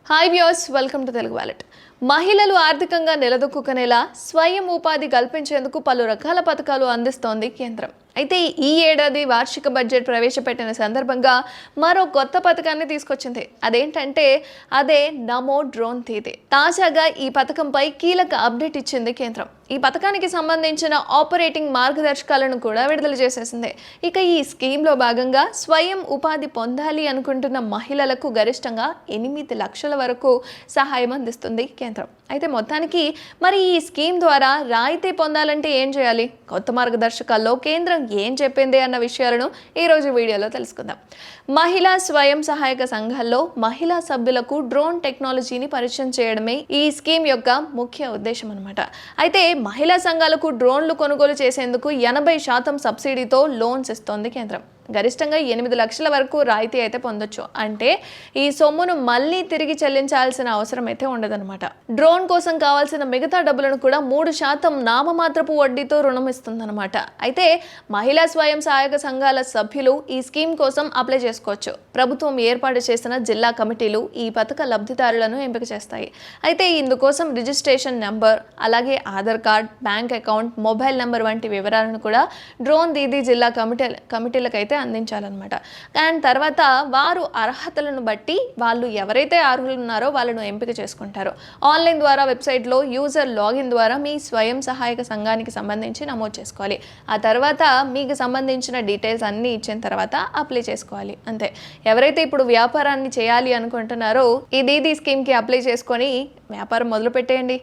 Hi viewers, welcome to Telugu wallet. మహిళలు ఆర్థికంగా నిలదొక్కునేలా స్వయం ఉపాధి కల్పించేందుకు పలు రకాల పథకాలు అందిస్తోంది కేంద్రం. అయితే ఈ ఏడాది వార్షిక బడ్జెట్ ప్రవేశపెట్టిన సందర్భంగా మరో కొత్త పథకాన్ని తీసుకొచ్చింది. అదే నమో డ్రోన్ దీదీ. తాజాగా ఈ పథకంపై కీలక అప్డేట్ ఇచ్చింది కేంద్రం. ఈ పథకానికి సంబంధించిన ఆపరేటింగ్ మార్గదర్శకాలను కూడా విడుదల చేసేసింది. ఇక ఈ స్కీమ్లో భాగంగా స్వయం ఉపాధి పొందాలి అనుకుంటున్న మహిళలకు గరిష్టంగా 8 లక్షల వరకు సహాయం అందిస్తుంది కేంద్రం. అయితే మొత్తానికి మరి ఈ స్కీమ్ ద్వారా రాయితీ పొందాలంటే ఏం చేయాలి, కొత్త మార్గదర్శకాల్లో కేంద్రం ఏం చెప్పింది అన్న విషయాలను ఈరోజు వీడియోలో తెలుసుకుందాం. మహిళా స్వయం సహాయక సంఘాల్లో మహిళా సభ్యులకు డ్రోన్ టెక్నాలజీని పరిచయం చేయడమే ఈ స్కీమ్ యొక్క ముఖ్య ఉద్దేశం అన్నమాట. అయితే మహిళా సంఘాలకు డ్రోన్లు కొనుగోలు చేసేందుకు 80% సబ్సిడీతో లోన్స్ ఇస్తోంది కేంద్రం. గరిష్టంగా 8 లక్షల వరకు రాయితీ అయితే పొందొచ్చు. అంటే ఈ సొమ్మును మళ్ళీ తిరిగి చెల్లించాల్సిన అవసరం అయితే ఉండదన్నమాట. డ్రోన్ కోసం కావాల్సిన మిగతా డబ్బులను కూడా 3% నామమాత్రపు వడ్డీతో రుణం ఇస్తుందన్నమాట. అయితే మహిళా స్వయం సహాయక సంఘాల సభ్యులు ఈ స్కీమ్ కోసం అప్లై చేసుకోవచ్చు. ప్రభుత్వం ఏర్పాటు చేసిన జిల్లా కమిటీలు ఈ పథక లబ్ధిదారులను ఎంపిక చేస్తాయి. అయితే ఇందుకోసం రిజిస్ట్రేషన్ నెంబర్, అలాగే Aadhaar card, bank account, mobile number వంటి వివరాలను కూడా డ్రోన్ దీదీ జిల్లా కమిటీలకైతే అందించాలన్నమాట. అండ్ తర్వాత వారు అర్హతలను బట్టి వాళ్ళు ఎవరైతే అర్హులు ఉన్నారో వాళ్ళను ఎంపిక చేసుకుంటారు. ఆన్లైన్ ద్వారా వెబ్సైట్లో యూజర్ లాగిన్ ద్వారా మీ స్వయం సహాయక సంఘానికి సంబంధించి నమోదు చేసుకోవాలి. ఆ తర్వాత మీకు సంబంధించిన డీటెయిల్స్ అన్నీ ఇచ్చిన తర్వాత అప్లై చేసుకోవాలి. అంతే. ఎవరైతే ఇప్పుడు వ్యాపారాన్ని చేయాలి అనుకుంటున్నారో ఈ దీదీ స్కీమ్కి అప్లై చేసుకొని వ్యాపారం మొదలు పెట్టేయండి.